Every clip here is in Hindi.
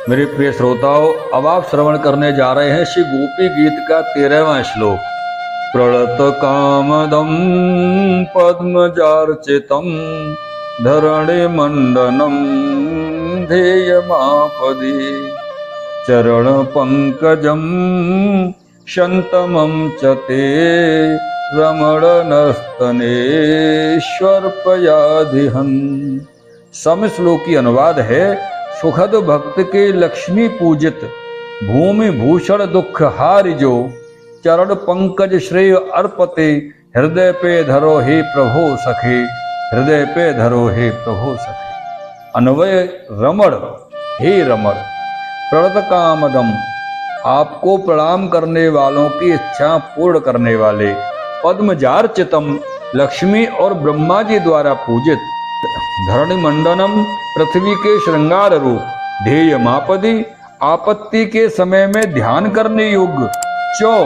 मेरे प्रिय श्रोताओं, अब आप श्रवण करने जा रहे हैं श्री गोपी गीत का 13वां श्लोक। प्रणत कामदम पद्मजार्चितम धरणि मंडनम ध्येयमापदि चरण पंकजम शंतमं च ते रमणनस्तनेश्वर्पयाधिहन्। सम श्लोक की अनुवाद है। सुखद भक्त के लक्ष्मी पूजित भूमि भूषण दुख हारिजो चरण पंकज श्रेय अर्पते हृदय पे धरो हे प्रभो सखे, हृदय पे धरो हे प्रभो सखे। अन्वय रमण, हे रमण। प्रणत कामदम, आपको प्रणाम करने वालों की इच्छा पूर्ण करने वाले। पद्मजार्चितम, लक्ष्मी और ब्रह्मा जी द्वारा पूजित। धरणि मंडनम, पृथ्वी के श्रृंगार रूप। ध्येय मापदी, आपत्ति के समय में ध्यान करने योग्य। चौ,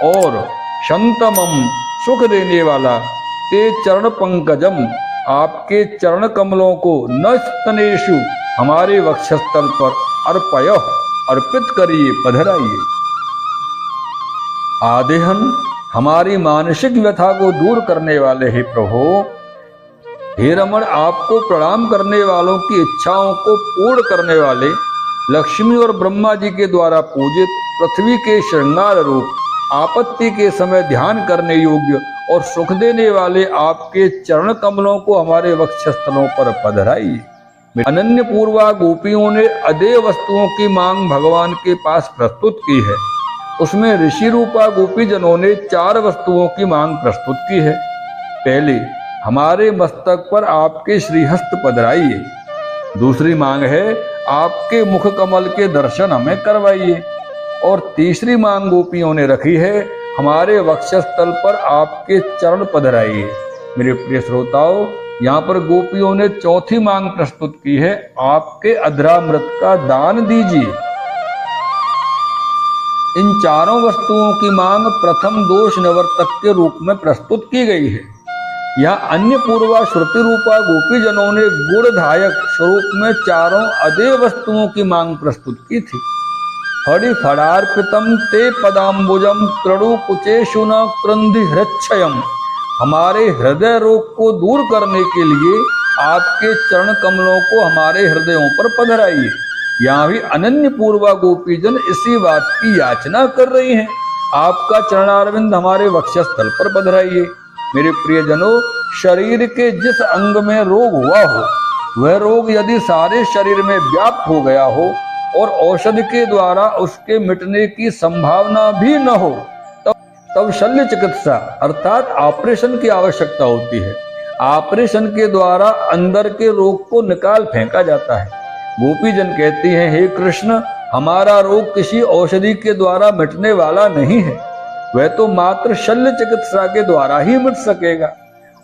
और शंतमम, सुख देने वाला। ते चरण पंकजम, आपके चरण कमलों को नस्तनेषु, हमारे वक्षस्थल पर अर्पय, अर्पित करिए, पधराइए। आदेहन, हमारी मानसिक व्यथा को दूर करने वाले हे प्रभु। हे रमण, आपको प्रणाम करने वालों की इच्छाओं को पूर्ण करने वाले, लक्ष्मी और ब्रह्मा जी के द्वारा पूजित, पृथ्वी के श्रृंगार रूप, आपत्ति के समय ध्यान करने योग्य और सुख देने वाले आपके चरण कमलों को हमारे वक्षस्थलों पर पधराइए। अनन्य पूर्वा गोपियों ने अदेय वस्तुओं की मांग भगवान के पास प्रस्तुत की है। उसमें ऋषि रूपा गोपीजनों ने 4 वस्तुओं की मांग प्रस्तुत की है। पहले, हमारे मस्तक पर आपके श्रीहस्त पधराइए। दूसरी मांग है, आपके मुख कमल के दर्शन हमें करवाइए। और तीसरी मांग गोपियों ने रखी है, हमारे वक्षस्थल पर आपके चरण पधराइए। मेरे प्रिय श्रोताओं, यहाँ पर गोपियों ने चौथी मांग प्रस्तुत की है, आपके अधरामृत का दान दीजिए। इन चारों वस्तुओं की मांग प्रथम दोष निवर्तक के रूप में प्रस्तुत की गई है। यहाँ अन्य पूर्वा श्रुति रूपा गोपीजनों ने गुणधायक स्वरूप में चारों अदेय वस्तुओं की मांग प्रस्तुत की थी। फड़ी फड़ार्पितम ते पदाम्बुजम क्रडु कुचेषु न क्रंधि हृच्छयम, हमारे हृदय रोग को दूर करने के लिए आपके चरण कमलों को हमारे हृदयों पर पधराइए। यहाँ भी अनन्य पूर्वा गोपीजन इसी बात की याचना कर रही हैं, आपका चरणारविंद हमारे वक्षस्थल पर पधराइए। मेरे प्रियजनों, शरीर के जिस अंग में रोग हुआ हो, वह रोग यदि सारे शरीर में व्याप्त हो गया हो और औषधि के द्वारा उसके मिटने की संभावना भी न हो, तब शल्य चिकित्सा अर्थात ऑपरेशन की आवश्यकता होती है। ऑपरेशन के द्वारा अंदर के रोग को निकाल फेंका जाता है। गोपीजन कहती हैं, हे कृष्ण, हमारा रोग किसी औषधि के द्वारा मिटने वाला नहीं है, वह तो मात्र शल्य चिकित्सा के द्वारा ही मिट सकेगा।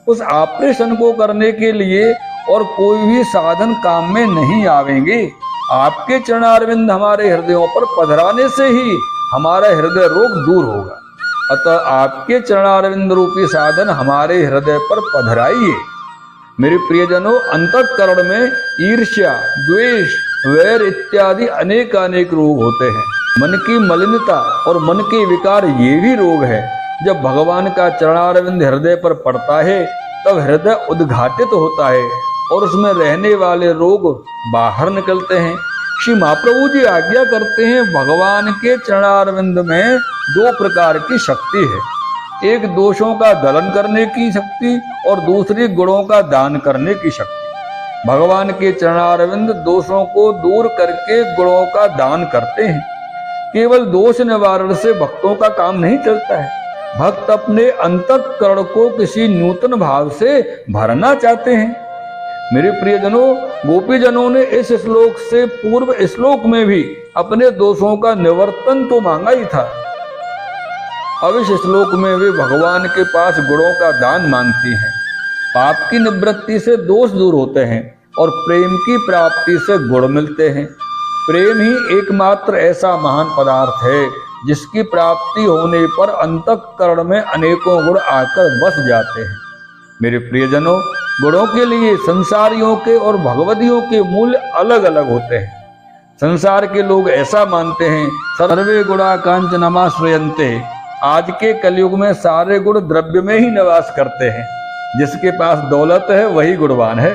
उस ऑपरेशन को करने के लिए और कोई भी साधन काम में नहीं आवेंगे। आपके चरणारविंद हमारे हृदयों पर पधराने से ही हमारा हृदय रोग दूर होगा। अतः आपके चरणारविंद रूपी साधन हमारे हृदय पर पधराइए। मेरे प्रियजनों, अंतःकरण में ईर्ष्या, द्वेष, वैर इत्यादि अनेक रोग होते हैं। मन की मलिनता और मन के विकार, ये भी रोग है। जब भगवान का चरणारविंद हृदय पर पड़ता है, तब हृदय उद्घाटित होता है और उसमें रहने वाले रोग बाहर निकलते हैं। श्री महाप्रभु जी आज्ञा करते हैं, भगवान के चरणारविंद में 2 प्रकार की शक्ति है। एक दोषों का दलन करने की शक्ति और दूसरी गुणों का दान करने की शक्ति। भगवान के चरणारविंद दोषों को दूर करके गुणों का दान करते हैं। केवल दोष निवारण से भक्तों का काम नहीं चलता है। भक्त अपने अंतःकरण को किसी नूतन भाव से भरना चाहते हैं। मेरे प्रियजनों, गोपीजनों ने इस श्लोक से पूर्व श्लोक में भी अपने दोषों का निवर्तन तो मांगा ही था। अब इस श्लोक में वे भगवान के पास गुणों का दान मांगती हैं। पाप की निवृत्ति से दोष दूर होते हैं और प्रेम की प्राप्ति से गुण मिलते हैं। प्रेम ही एकमात्र ऐसा महान पदार्थ है जिसकी प्राप्ति होने पर अंतःकरण में अनेकों गुण आकर बस जाते हैं। मेरे प्रियजनों, गुणों के लिए संसारियों के और भगवदियों के मूल्य अलग अलग होते हैं। संसार के लोग ऐसा मानते हैं, सर्वे गुणा कांचनमाश्रयन्ते। आज के कलयुग में सारे गुण द्रव्य में ही निवास करते हैं। जिसके पास दौलत है वही गुणवान है।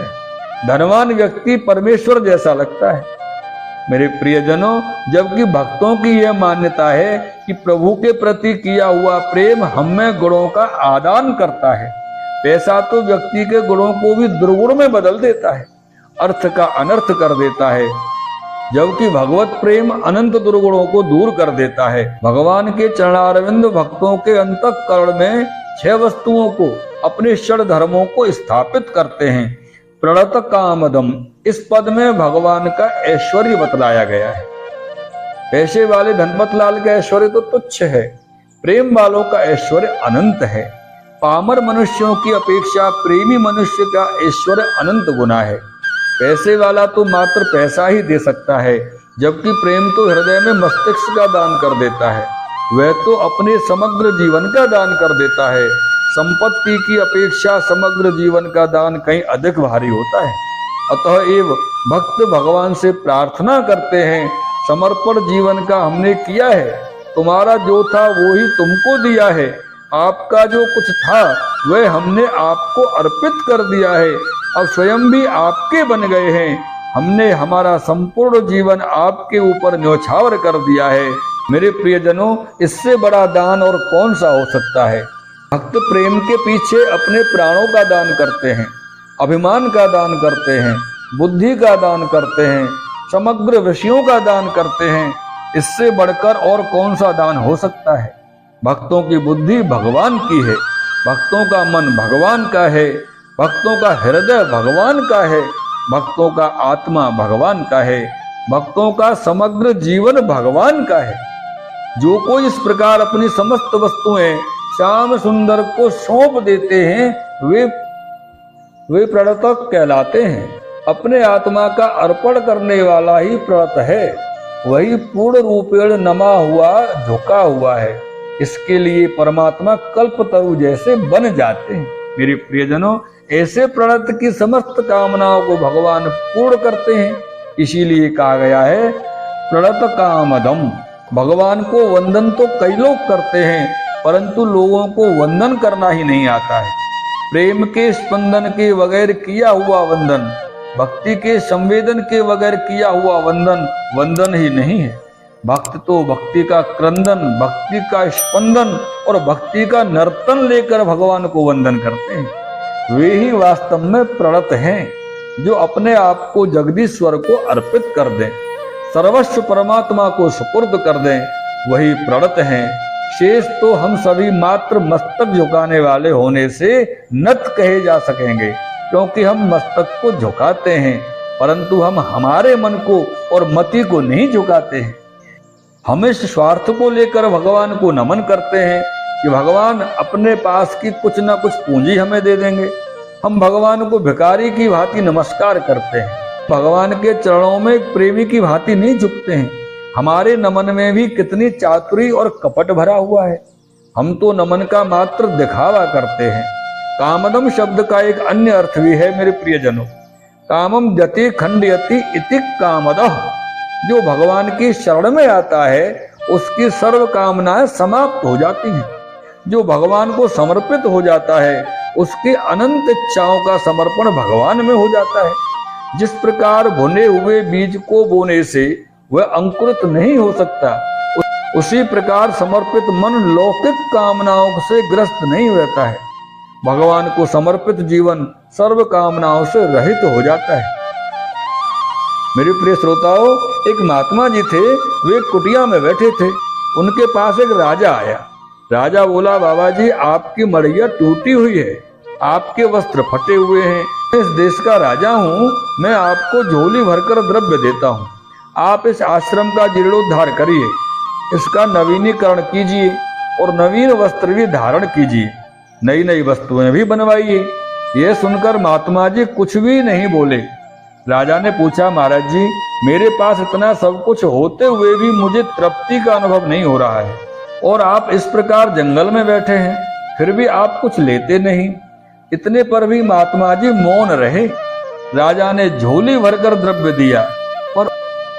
धनवान व्यक्ति परमेश्वर जैसा लगता है। मेरे प्रियजनों, जबकि भक्तों की यह मान्यता है कि प्रभु के प्रति किया हुआ प्रेम हम में गुणों का आदान करता है। पैसा तो व्यक्ति के गुणों को भी दुर्गुण में बदल देता है, अर्थ का अनर्थ कर देता है, जबकि भगवत प्रेम अनंत दुर्गुणों को दूर कर देता है। भगवान के चरणारविंद भक्तों के अंतःकरण में 6 वस्तुओं को, अपने षड धर्मों को स्थापित करते हैं। प्रणत कामदम, इस पद में भगवान का ऐश्वर्य बतलाया गया है। पैसे वाले धनपत लाल का ऐश्वर्य तो तुच्छ है, प्रेम वालों का ऐश्वर्य अनंत है। पामर मनुष्यों की अपेक्षा प्रेमी मनुष्य का ऐश्वर्य अनंत गुना है। पैसे वाला तो मात्र पैसा ही दे सकता है, जबकि प्रेम तो हृदय में मस्तिष्क का दान कर देता है। वह तो अपने समग्र जीवन का दान कर देता है। संपत्ति की अपेक्षा समग्र जीवन का दान कहीं अधिक भारी होता है। अतः एव भक्त भगवान से प्रार्थना करते हैं, समर्पण जीवन का हमने किया है, तुम्हारा जो था वो ही तुमको दिया है। आपका जो कुछ था वह हमने आपको अर्पित कर दिया है। अब स्वयं भी आपके बन गए हैं। हमने हमारा संपूर्ण जीवन आपके ऊपर न्यौछावर कर दिया है। मेरे प्रियजनों, इससे बड़ा दान और कौन सा हो सकता है। भक्त प्रेम के पीछे अपने प्राणों का दान करते हैं, अभिमान का दान करते हैं, बुद्धि का दान करते हैं, समग्र विषयों का दान करते हैं। इससे बढ़कर और कौन सा दान हो सकता है। भक्तों की बुद्धि भगवान की है, भक्तों का मन भगवान का है, भक्तों का हृदय भगवान का है, भक्तों का आत्मा भगवान का है, भक्तों का समग्र जीवन भगवान का है। जो कोई इस प्रकार अपनी समस्त वस्तुएं श्याम सुंदर को सौंप देते हैं, वे प्रणतक कहलाते हैं। अपने आत्मा का अर्पण करने वाला ही प्रणत है, वही पूर्ण रूपेण नमा हुआ, झुका हुआ है। इसके लिए परमात्मा कल्पतरु जैसे बन जाते हैं। मेरे प्रियजनों, ऐसे प्रणत की समस्त कामनाओं को भगवान पूर्ण करते हैं। इसीलिए कहा गया है प्रणत कामदम। भगवान को वंदन तो कई लोग करते हैं, परंतु लोगों को वंदन करना ही नहीं आता है। प्रेम के स्पंदन के बगैर किया हुआ वंदन, भक्ति के संवेदन के बगैर किया हुआ वंदन, वंदन ही नहीं है। भक्त तो भक्ति का क्रंदन, भक्ति का स्पंदन और भक्ति का नर्तन लेकर भगवान को वंदन करते हैं। वे ही वास्तव में प्रणत हैं, जो अपने आप को जगदीश्वर को अर्पित कर दें, सर्वस्व परमात्मा को सुपुर्द कर दें, वही प्रणत हैं। शेष तो हम सभी मात्र मस्तक झुकाने वाले होने से नत कहे जा सकेंगे, क्योंकि हम मस्तक को झुकाते हैं, परंतु हम हमारे मन को और मति को नहीं झुकाते हैं। हम इस स्वार्थ को लेकर भगवान को नमन करते हैं कि भगवान अपने पास की कुछ न कुछ पूंजी हमें दे देंगे। हम भगवान को भिखारी की भांति नमस्कार करते हैं, भगवान के चरणों में एक प्रेमी की भांति नहीं झुकते हैं। हमारे नमन में भी कितनी चातुरी और कपट भरा हुआ है। हम तो नमन का मात्र दिखावा करते हैं। कामदम शब्द का एक अन्य अर्थ भी है मेरे प्रियजनों। कामम जति खंडयति इति कामदः। जो भगवान की शरण में आता है उसकी सर्व कामनाएं समाप्त हो जाती हैं। जो भगवान को समर्पित हो जाता है उसकी अनंत इच्छाओं का समर्पण भगवान में हो जाता है। जिस प्रकार भुने हुए बीज को बोने से वह अंकुरित नहीं हो सकता, उसी प्रकार समर्पित मन लौकिक कामनाओं से ग्रस्त नहीं रहता है। भगवान को समर्पित जीवन सर्व कामनाओं से रहित हो जाता है। मेरे प्रिय श्रोताओं, एक महात्मा जी थे, वे कुटिया में बैठे थे। उनके पास एक राजा आया। राजा बोला, बाबा जी आपकी मड़ैया टूटी हुई है, आपके वस्त्र फटे हुए हैं। मैं इस देश का राजा हूँ, मैं आपको झोली भरकर द्रव्य देता हूँ। आप इस आश्रम का जीर्णोद्धार करिए, इसका नवीनीकरण कीजिए और नवीन वस्त्र भी धारण कीजिए, नई नई वस्तुएं भी बनवाइए। यह सुनकर महात्मा जी कुछ भी नहीं बोले। राजा ने पूछा, महाराज जी मेरे पास इतना सब कुछ होते हुए भी मुझे तृप्ति का अनुभव नहीं हो रहा है, और आप इस प्रकार जंगल में बैठे हैं, फिर भी आप कुछ लेते नहीं। इतने पर भी महात्मा जी मौन रहे। राजा ने झोली भरकर द्रव्य दिया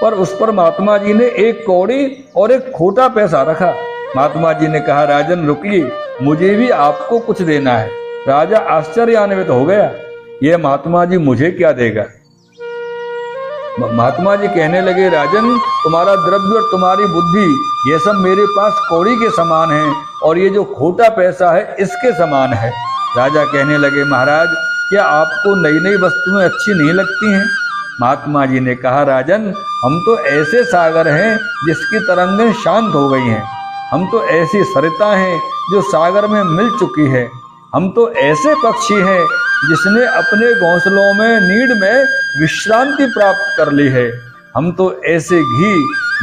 पर उस पर महात्मा जी ने एक कौड़ी और एक खोटा पैसा रखा। महात्मा जी ने कहा, राजन रुकिए, मुझे भी आपको कुछ देना है। राजा आश्चर्यान्वित हो गया, यह महात्मा जी मुझे क्या देगा। महात्मा जी कहने लगे, राजन तुम्हारा द्रव्य और तुम्हारी बुद्धि ये सब मेरे पास कौड़ी के समान है, और ये जो खोटा पैसा है इसके समान है। राजा कहने लगे, महाराज क्या आपको नई नई वस्तुएं अच्छी नहीं लगती हैं? महात्मा जी ने कहा, राजन हम तो ऐसे सागर हैं जिसकी तरंगें शांत हो गई हैं। हम तो ऐसी सरिता हैं जो सागर में मिल चुकी है। हम तो ऐसे पक्षी हैं जिसने अपने घोंसलों में नीड में विश्रांति प्राप्त कर ली है। हम तो ऐसे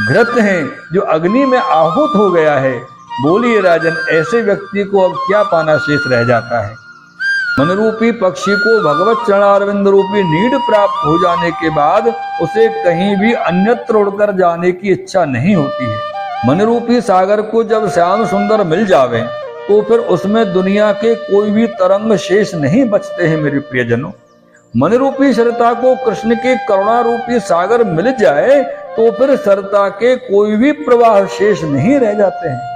घृत हैं जो अग्नि में आहूत हो गया है। बोलिए राजन, ऐसे व्यक्ति को अब क्या पाना शेष रह जाता है? मन रूपी पक्षी को भगवत चरणारविंद रूपी नीड प्राप्त हो जाने के बाद उसे कहीं भी अन्यत्र उड़कर जाने की इच्छा नहीं होती है। मन रूपी सागर को जब श्याम सुंदर मिल जावे तो फिर उसमें दुनिया के कोई भी तरंग शेष नहीं बचते हैं। मेरे प्रियजनों, मन रूपी सरता को कृष्ण के करुणा रूपी सागर मिल जाए तो फिर सरता के कोई भी प्रवाह शेष नहीं रह जाते हैं।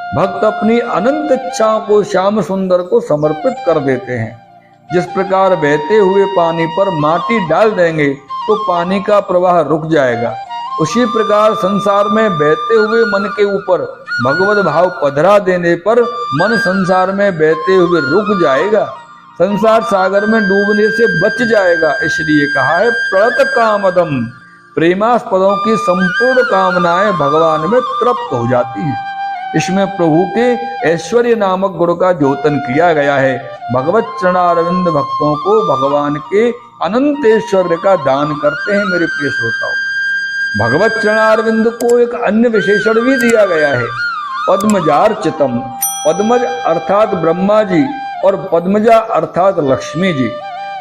भक्त अपनी अनंत इच्छाओं को श्याम सुंदर को समर्पित कर देते हैं। जिस प्रकार बहते हुए पानी पर माटी डाल देंगे तो पानी का प्रवाह रुक जाएगा, उसी प्रकार संसार में बहते हुए मन के ऊपर भगवत भाव पधरा देने पर मन संसार में बहते हुए रुक जाएगा, संसार सागर में डूबने से बच जाएगा। इसलिए कहा है, प्रणत कामदम, प्रेमास्पदों की संपूर्ण कामनाएं भगवान में तृप्त हो जाती हैं। इसमें प्रभु के ऐश्वर्य नामक गुण का द्योतन किया गया है। भगवत चरणारविंद भक्तों को भगवान के अनंत ऐश्वर्य का दान करते हैं। मेरे प्रिय श्रोताओं, भगवत चरणारविंद को एक अन्य विशेषण भी दिया गया है, पद्मजार्चितम। पद्मज अर्थात ब्रह्मा जी और पद्मजा अर्थात लक्ष्मी जी।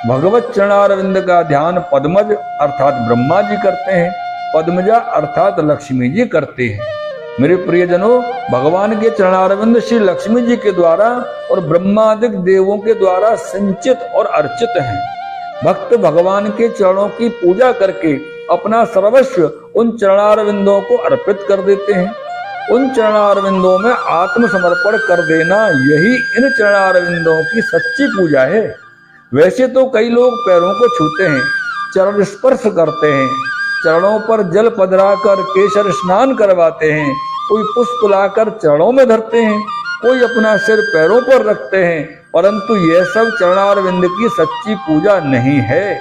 भगवत चरणारविंद का ध्यान पद्मज अर्थात ब्रह्मा जी करते हैं, पद्मजा अर्थात लक्ष्मी जी करते हैं। मेरे प्रियजनों, भगवान के चरणारविंद श्री लक्ष्मी जी के द्वारा और ब्रह्मादिक देवों के द्वारा सिंचित और अर्चित हैं। भक्त भगवान के चरणों की पूजा करके अपना सर्वस्व उन चरणारविंदों को अर्पित कर देते हैं। उन चरणारविंदों में आत्मसमर्पण कर देना, यही इन चरणारविंदों की सच्ची पूजा है। वैसे तो कई लोग पैरों को छूते हैं, चरण स्पर्श करते हैं, चरणों पर जल पधरा कर केशर स्नान करवाते हैं, कोई पुष्प लाकर चरणों में धरते हैं, कोई अपना सिर पैरों पर रखते हैं, परंतु यह सब चरणारविंद की सच्ची पूजा नहीं है।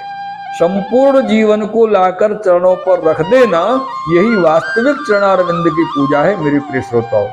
संपूर्ण जीवन को लाकर चरणों पर रख देना, यही वास्तविक चरणारविंद की पूजा है। मेरे प्रिय श्रोताओं,